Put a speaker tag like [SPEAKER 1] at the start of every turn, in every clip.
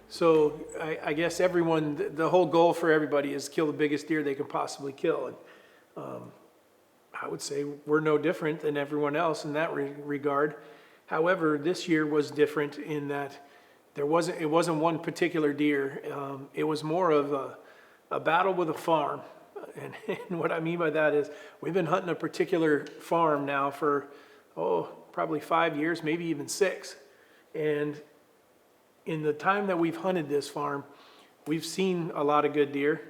[SPEAKER 1] So I guess everyone, the whole goal for everybody is kill the biggest deer they can possibly kill. And I would say we're no different than everyone else in that regard. However, this year was different in that it wasn't one particular deer. It was more of a battle with a farm. And what I mean by that is we've been hunting a particular farm now for, probably 5 years, maybe even 6. And in the time that we've hunted this farm, we've seen a lot of good deer.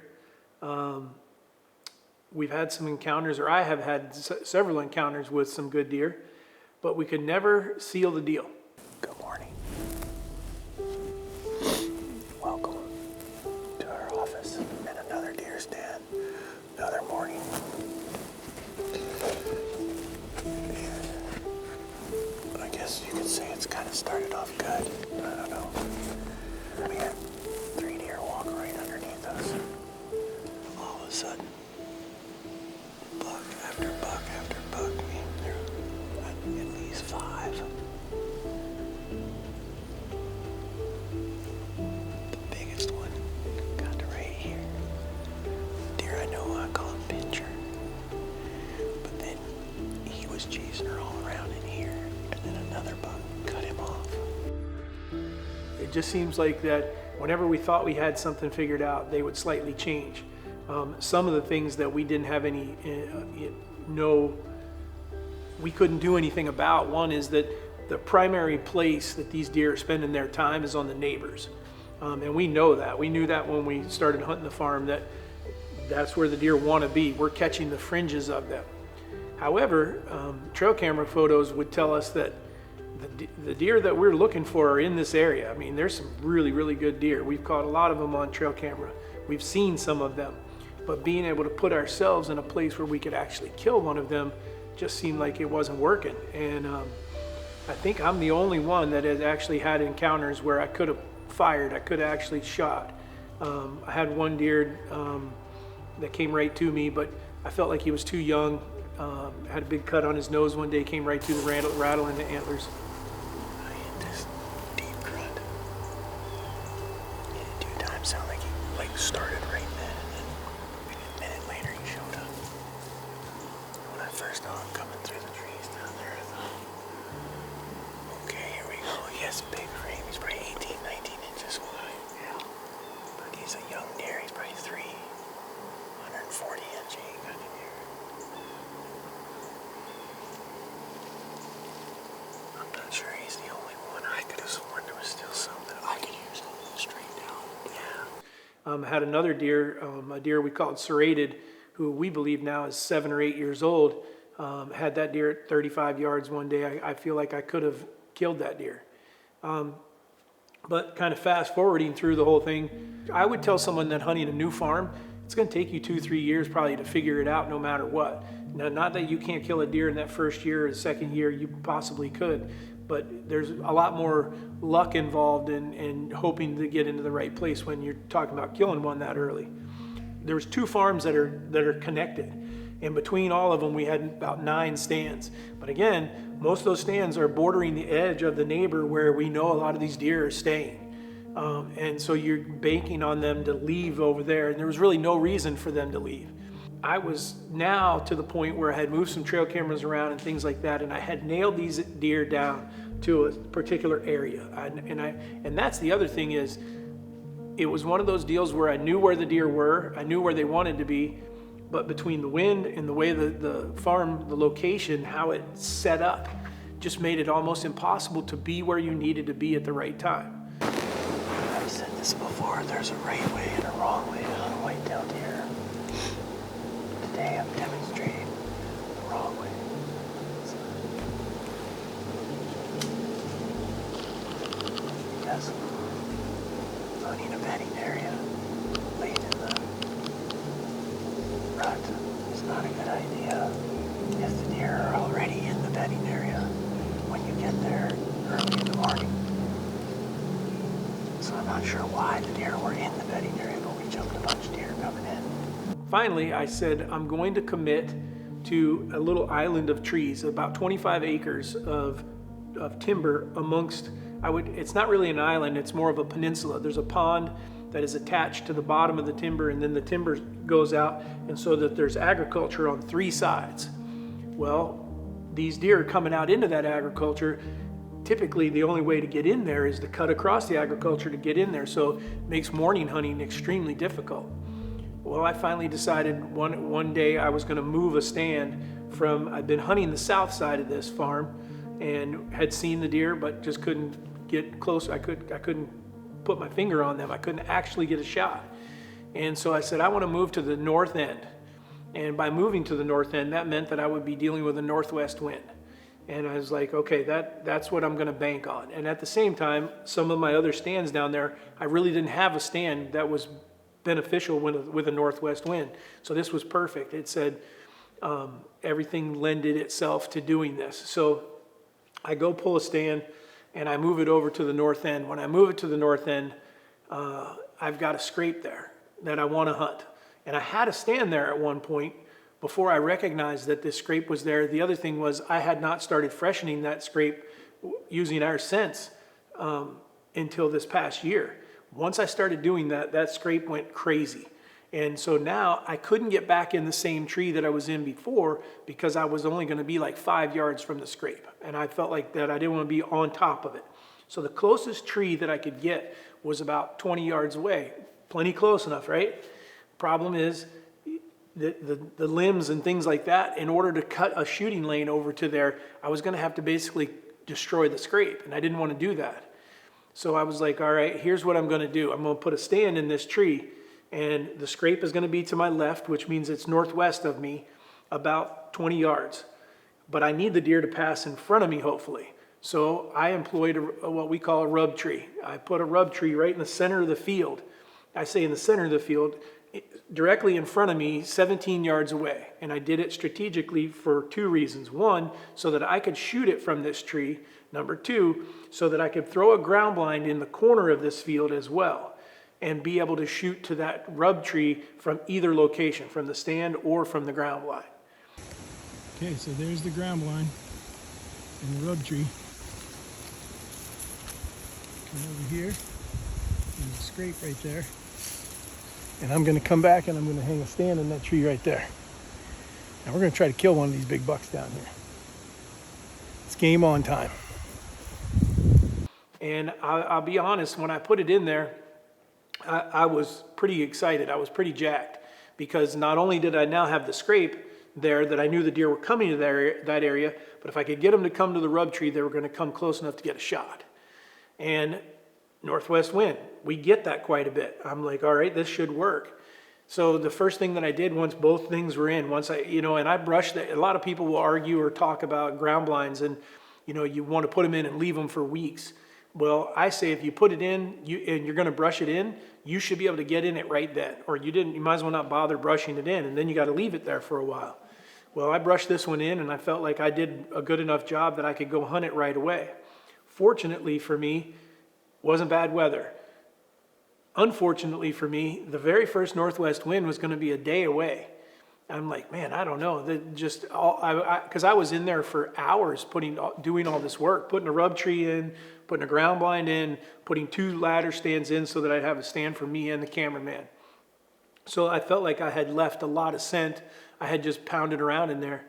[SPEAKER 1] We've had some encounters, or I have had several encounters with some good deer, but we could never seal the deal.
[SPEAKER 2] Good morning. Welcome to our office and another deer stand, another morning. And I guess you could say it's kind of started off good. I don't know. We had 3 deer walk right underneath us. All of a sudden, buck after buck after buck. I mean, there were at least 5. The biggest one got to right here. Deer I know, I call him Pincher. But then he was chasing her all around in here, and then another buck cut him off.
[SPEAKER 1] It just seems like that whenever we thought we had something figured out, they would slightly change. Some of the things that we didn't have we couldn't do anything about. One is that the primary place that these deer are spending their time is on the neighbors. And we know that. We knew that when we started hunting the farm, that's where the deer want to be. We're catching the fringes of them. However, trail camera photos would tell us that the deer that we're looking for are in this area. I mean, there's some really, really good deer. We've caught a lot of them on trail camera. We've seen some of them. But being able to put ourselves in a place where we could actually kill one of them just seemed like it wasn't working. And I think I'm the only one that has actually had encounters where I could have fired, I could have actually shot. I had one deer that came right to me, but I felt like he was too young. Had a big cut on his nose one day, came right through the rattling the antlers.
[SPEAKER 2] I hit this deep grunt. Hit it 2 times, sounded like he started right then, and then maybe a minute later he showed up. When I first saw him coming through the trees down there, I thought, okay, here we go. He has a big frame. He's probably 18, 19 inches wide. Yeah. But he's a young deer. He's probably 140 inch kind of deer. I'm not sure he's the only one. I could have sworn there was still some that I could use straight down. Yeah.
[SPEAKER 1] Had another deer, a deer we called serrated, who we believe now is 7 or 8 years old. Had that deer at 35 yards one day. I feel like I could have killed that deer. But kind of fast forwarding through the whole thing, I would tell someone that hunting a new farm, it's going to take you 2-3 years probably to figure it out no matter what. Now, not that you can't kill a deer in that first year or the second year, you possibly could, but there's a lot more luck involved in hoping to get into the right place when you're talking about killing one that early. There's 2 farms that are connected, and between all of them we had about 9 stands. But again, most of those stands are bordering the edge of the neighbor where we know a lot of these deer are staying. And so you're banking on them to leave over there, and there was really no reason for them to leave. I was now to the point where I had moved some trail cameras around and things like that, and I had nailed these deer down to a particular area. And that's the other thing is, it was one of those deals where I knew where the deer were, I knew where they wanted to be, but between the wind and the way the farm, the location, how it set up, just made it almost impossible to be where you needed to be at the right time.
[SPEAKER 2] I've said this before, there's a right way and a wrong way to hunt a whitetail deer. Today I'm demonstrating the wrong way. Yes, hunting a bedding area late in the rut is not a good idea if the deer are already in the bedding area when you get there early in the morning. So I'm not sure why the deer were in the bedding area, but we jumped a bunch of deer coming in.
[SPEAKER 1] Finally, I said, I'm going to commit to a little island of trees, about 25 acres of timber amongst it's not really an island, it's more of a peninsula. There's a pond that is attached to the bottom of the timber, and then the timber goes out, and so that there's agriculture on 3 sides. Well, these deer are coming out into that agriculture. Typically, the only way to get in there is to cut across the agriculture to get in there, so it makes morning hunting extremely difficult. Well, I finally decided one day I was going to move a stand from, I'd been hunting the south side of this farm and had seen the deer, but just couldn't get close. I couldn't put my finger on them. I couldn't actually get a shot. And so I said, I want to move to the north end. And by moving to the north end, that meant that I would be dealing with a northwest wind. And I was like, okay, that's what I'm going to bank on. And at the same time, some of my other stands down there, I really didn't have a stand that was beneficial with a northwest wind. So this was perfect. It said everything lended itself to doing this. So I go pull a stand and I move it over to the north end. When I move it to the north end, I've got a scrape there that I want to hunt. And I had a stand there at one point before I recognized that this scrape was there. The other thing was I had not started freshening that scrape using our scents until this past year. Once I started doing that, that scrape went crazy. And so now I couldn't get back in the same tree that I was in before because I was only going to be like 5 yards from the scrape. And I felt like that I didn't want to be on top of it. So the closest tree that I could get was about 20 yards away. Plenty close enough, right? Problem is the limbs and things like that, in order to cut a shooting lane over to there, I was going to have to basically destroy the scrape. And I didn't want to do that. So I was like, all right, here's what I'm going to do. I'm going to put a stand in this tree. And the scrape is going to be to my left, which means it's northwest of me, about 20 yards. But I need the deer to pass in front of me, hopefully. So I employed what we call a rub tree. I put a rub tree right in the center of the field. I say in the center of the field, directly in front of me, 17 yards away. And I did it strategically for 2 reasons. 1, so that I could shoot it from this tree. Number 2, so that I could throw a ground blind in the corner of this field as well, and be able to shoot to that rub tree from either location, from the stand or from the ground blind.
[SPEAKER 3] Okay, so there's the ground blind and the rub tree. Come over here, and the scrape right there. And I'm gonna come back and I'm gonna hang a stand in that tree right there. And we're gonna try to kill one of these big bucks down here. It's game on time.
[SPEAKER 1] And I'll be honest, when I put it in there, I was pretty excited. I was pretty jacked because not only did I now have the scrape there that I knew the deer were coming to that area, but if I could get them to come to the rub tree, they were going to come close enough to get a shot. And northwest wind, we get that quite a bit. I'm like, all right, this should work. So the first thing that I did once both things were in, and I brushed it. A lot of people will argue or talk about ground blinds and, you want to put them in and leave them for weeks. Well, I say if you put it in and you're going to brush it in, you should be able to get in it right then. Or you might as well not bother brushing it in, and then you got to leave it there for a while. Well, I brushed this one in and I felt like I did a good enough job that I could go hunt it right away. Fortunately for me, wasn't bad weather. Unfortunately for me, the very first northwest wind was going to be a day away. I'm like, man, I don't know. Because I was in there for hours doing all this work, putting a rub tree in, putting a ground blind in, putting 2 ladder stands in so that I'd have a stand for me and the cameraman. So I felt like I had left a lot of scent. I had just pounded around in there.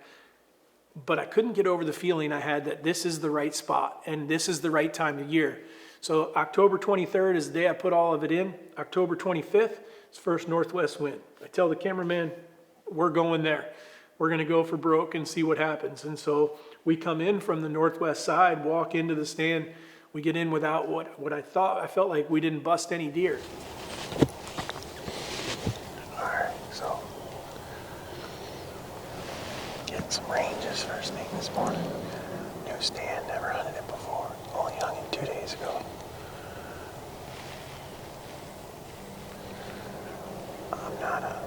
[SPEAKER 1] But I couldn't get over the feeling I had that this is the right spot and this is the right time of year. So October 23rd is the day I put all of it in. October 25th is first northwest wind. I tell the cameraman, we're going there. We're going to go for broke and see what happens. And so we come in from the northwest side, walk into the stand. We get in without what I felt like we didn't bust any deer.
[SPEAKER 2] All right, so getting some ranges first thing this morning. New stand, never hunted it before. Only hung it 2 days ago. I'm not a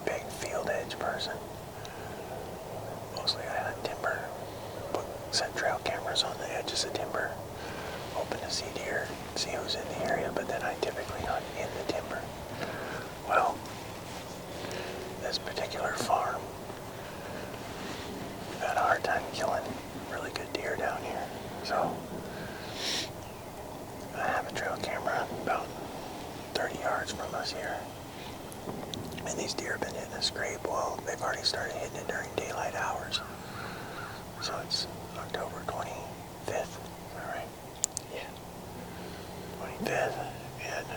[SPEAKER 2] big field edge person. Mostly I hunt timber, set trail cameras on the edges of timber, hoping to see deer, see who's in the area, but then I typically hunt in the timber. Well, this particular farm, I've had a hard time killing really good deer down here. So us here. And these deer have been hitting a scrape. Well, they've already started hitting it during daylight hours. So it's October 25th, is that right? Yeah. 25th, and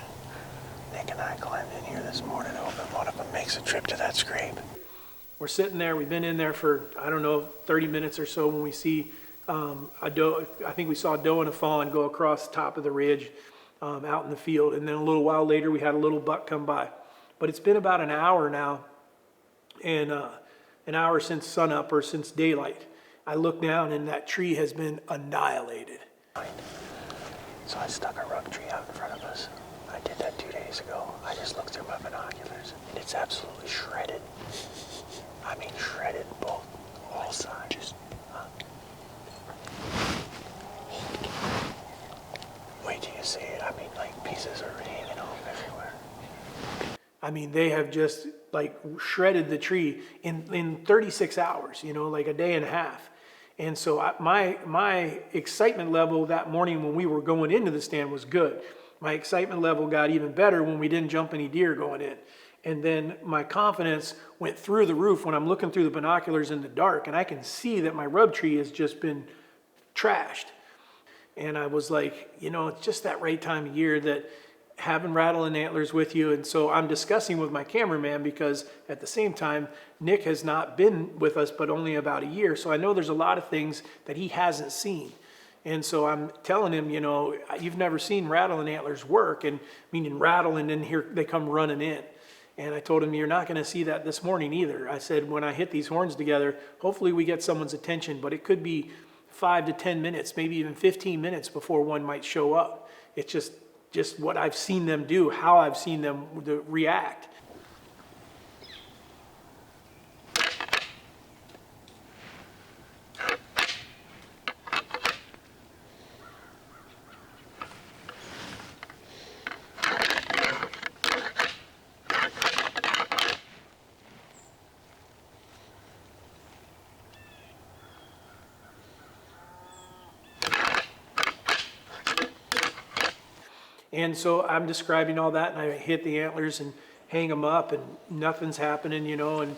[SPEAKER 2] Nick and I climbed in here this morning hoping one of them makes a trip to that scrape.
[SPEAKER 1] We're sitting there, we've been in there for, I don't know, 30 minutes or so when we see a doe. I think we saw a doe and a fawn go across the top of the ridge out in the field. And then a little while later, we had a little buck come by. But it's been about an hour now, and an hour since sunup or since daylight. I look down and that tree has been annihilated.
[SPEAKER 2] So I stuck a rug tree out in front of us. I did that 2 days ago. I just looked through my binoculars, and it's absolutely shredded. I mean shredded, all sides. Wait till you see it. I mean, like, pieces are hanging off everywhere.
[SPEAKER 1] I mean, they have just like shredded the tree in 36 hours, you know, like a day and a half. And so my excitement level that morning when we were going into the stand was good. My excitement level got even better when we didn't jump any deer going in. And then my confidence went through the roof when I'm looking through the binoculars in the dark, and I can see that my rub tree has just been trashed. And I was like, you know, it's just that right time of year that having rattling antlers with you. And so I'm discussing with my cameraman, because at the same time, Nick has not been with us but only about a year. So I know there's a lot of things that he hasn't seen. And so I'm telling him, you know, you've never seen rattling antlers work, and meaning rattle, and then here they come running in. And I told him, you're not going to see that this morning either. I said, when I hit these horns together, hopefully we get someone's attention, but it could be 5 to 10 minutes, maybe even 15 minutes before one might show up. It's just what I've seen them do, how I've seen them react. And so I'm describing all that, and I hit the antlers and hang them up, and nothing's happening, you know.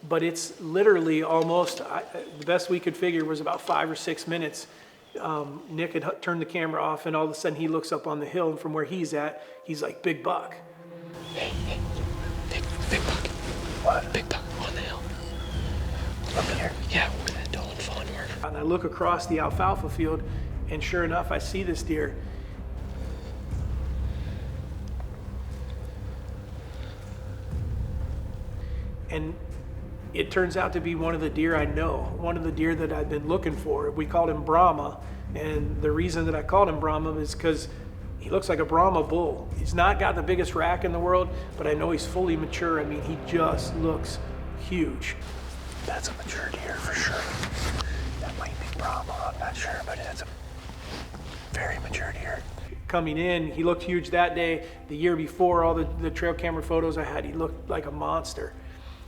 [SPEAKER 1] But it's literally almost, the best we could figure was about 5 or 6 minutes. Nick had turned the camera off, and all of a sudden he looks up on the hill, and from where he's at, he's like, big buck.
[SPEAKER 2] Hey, big buck. What? Big buck on the hill. Up here? Yeah, where that doe and fawn were.
[SPEAKER 1] And I look across the alfalfa field, and sure enough, I see this deer. And it turns out to be one of the deer I know, one of the deer that I've been looking for. We called him Brahma, and the reason that I called him Brahma is because he looks like a Brahma bull. He's not got the biggest rack in the world, but I know he's fully mature. I mean, he just looks huge.
[SPEAKER 2] That's a mature deer for sure. That might be Brahma, I'm not sure, but that's a very mature deer.
[SPEAKER 1] Coming in, he looked huge that day. The year before, all the trail camera photos I had, he looked like a monster.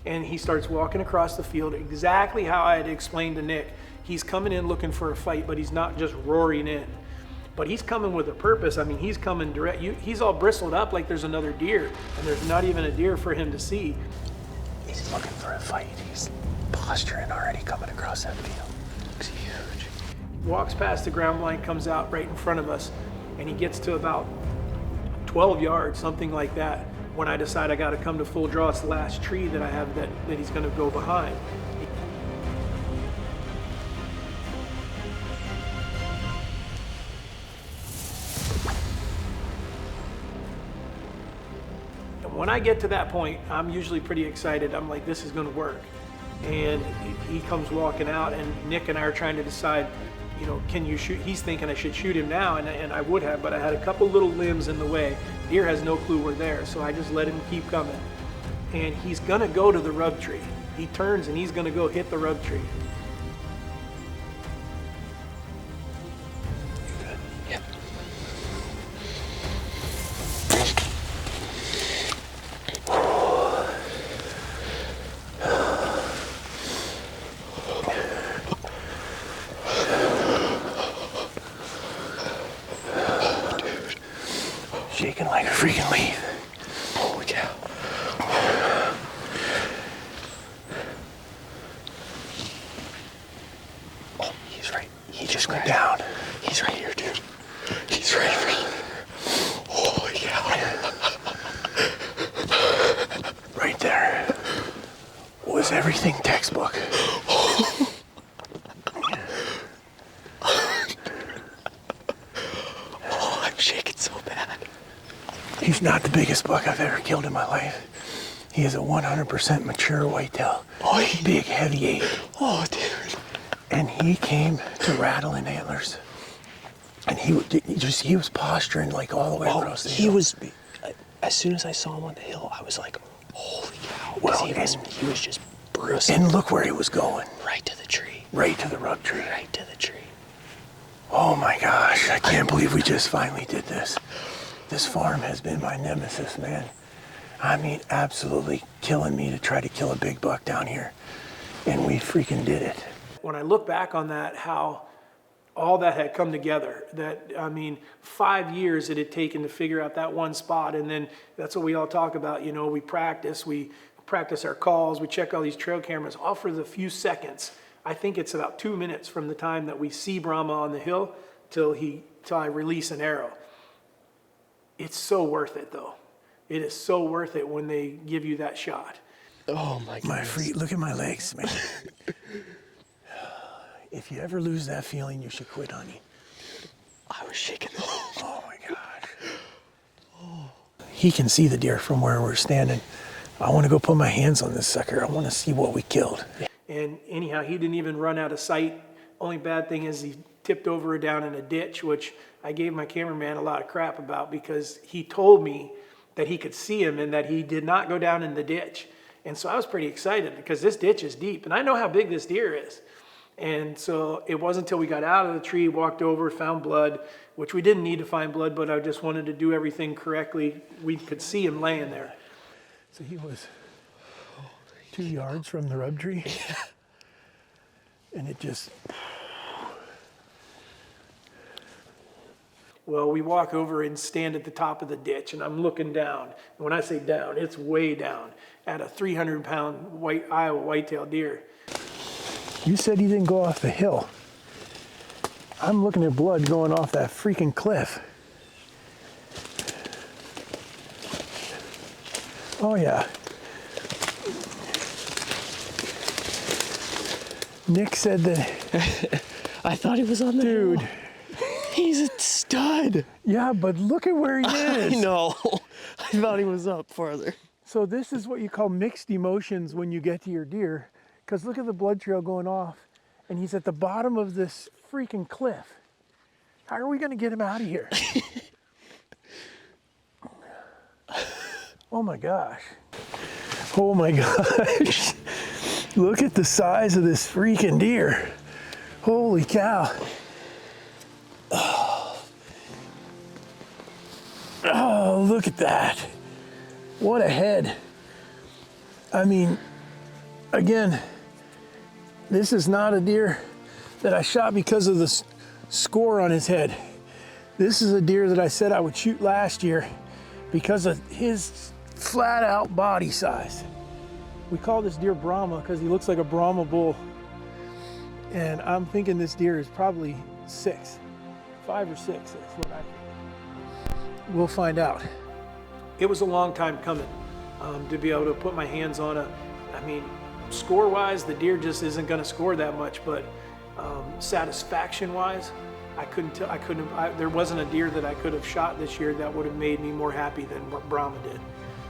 [SPEAKER 1] And he starts walking across the field exactly how I had explained to Nick. He's coming in looking for a fight, but he's not just roaring in. But he's coming with a purpose. I mean, he's coming direct. He's all bristled up like there's another deer, and there's not even a deer for him to see.
[SPEAKER 2] He's looking for a fight. He's posturing already coming across that field. Looks huge.
[SPEAKER 1] Walks past the ground blind, comes out right in front of us, and he gets to about 12 yards, something like that, when I decide I got to come to full draw. It's the last tree that I have that he's going to go behind. And when I get to that point, I'm usually pretty excited. I'm like, this is going to work. And he comes walking out, and Nick and I are trying to decide, you know, can you shoot? He's thinking I should shoot him now, and I would have, but I had a couple little limbs in the way. Deer has no clue we're there, so I just let him keep coming. And he's gonna go to the rub tree. He turns and he's gonna go hit the rub tree.
[SPEAKER 2] You good? Yep. Shaking like a freaking leaf. He just went down. He's right here, dude. He's right here. Holy cow.
[SPEAKER 3] Right there. Was everything textbook.
[SPEAKER 2] Oh, I'm shaking so bad.
[SPEAKER 3] He's not the biggest buck I've ever killed in my life. He is a 100% mature whitetail.
[SPEAKER 2] Oh,
[SPEAKER 3] big, heavy eight.
[SPEAKER 2] Oh, dude.
[SPEAKER 3] And he came to Rattling antlers. And he was posturing like all the way across the hill.
[SPEAKER 2] As soon as I saw him on the hill, I was like, holy cow.
[SPEAKER 3] Well,
[SPEAKER 2] he was just bristling.
[SPEAKER 3] And look where he was going.
[SPEAKER 2] Right to the tree.
[SPEAKER 3] Right to the rub tree.
[SPEAKER 2] Right to the tree.
[SPEAKER 3] Oh my gosh, I can't believe we just finally did this. This farm has been my nemesis, man. I mean, absolutely killing me to try to kill a big buck down here. And we freaking did it.
[SPEAKER 1] When I look back on that, how all that had come together, that, I mean, 5 years it had taken to figure out that one spot. And then that's what we all talk about, you know, we practice our calls, we check all these trail cameras, all for the few seconds. I think it's about 2 minutes from the time that we see Brahma on the hill till I release an arrow. It's so worth it though. It is so worth it when they give you that shot.
[SPEAKER 2] Oh my goodness.
[SPEAKER 3] My feet, look at my legs, man. If you ever lose that feeling, you should quit hunting.
[SPEAKER 2] I was shaking.
[SPEAKER 3] Oh my gosh. He can see the deer from where we're standing. I want to go put my hands on this sucker. I want to see what we killed.
[SPEAKER 1] And anyhow, he didn't even run out of sight. Only bad thing is he tipped over down in a ditch, which I gave my cameraman a lot of crap about because he told me that he could see him and that he did not go down in the ditch. And so I was pretty excited because this ditch is deep and I know how big this deer is. And so it wasn't until we got out of the tree, walked over, found blood, which we didn't need to find blood, but I just wanted to do everything correctly. We could see him laying there.
[SPEAKER 3] So he was 2 yards from the rub tree. And it just...
[SPEAKER 1] Well, we walk over and stand at the top of the ditch, and I'm looking down. And when I say down, it's way down at a 300-pound Iowa whitetail deer.
[SPEAKER 3] You said he didn't go off the hill. I'm looking at blood going off that freaking cliff. Oh yeah. Nick said that...
[SPEAKER 2] I thought he was on the hill.
[SPEAKER 3] Dude.
[SPEAKER 2] He's a stud.
[SPEAKER 3] Yeah, but look at where he is.
[SPEAKER 2] I know. I thought he was up farther.
[SPEAKER 3] So this is what you call mixed emotions when you get to your deer. Because look at the blood trail going off. And he's at the bottom of this freaking cliff. How are we going to get him out of here? Oh my gosh. Oh my gosh. Look at the size of this freaking deer. Holy cow. Oh, look at that. What a head. I mean, again, this is not a deer that I shot because of the score on his head. This is a deer that I said I would shoot last year because of his flat out body size. We call this deer Brahma because he looks like a Brahma bull. And I'm thinking this deer is probably 5 or 6, that's what I think. We'll find out.
[SPEAKER 1] It was a long time coming to be able to put my hands on I mean, score-wise, the deer just isn't going to score that much, but satisfaction-wise, there wasn't a deer that I could have shot this year that would have made me more happy than what Brahma did.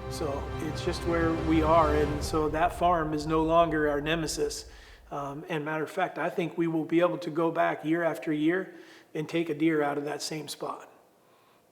[SPEAKER 1] So it's just where we are, and so that farm is no longer our nemesis. And matter of fact, I think we will be able to go back year after year and take a deer out of that same spot.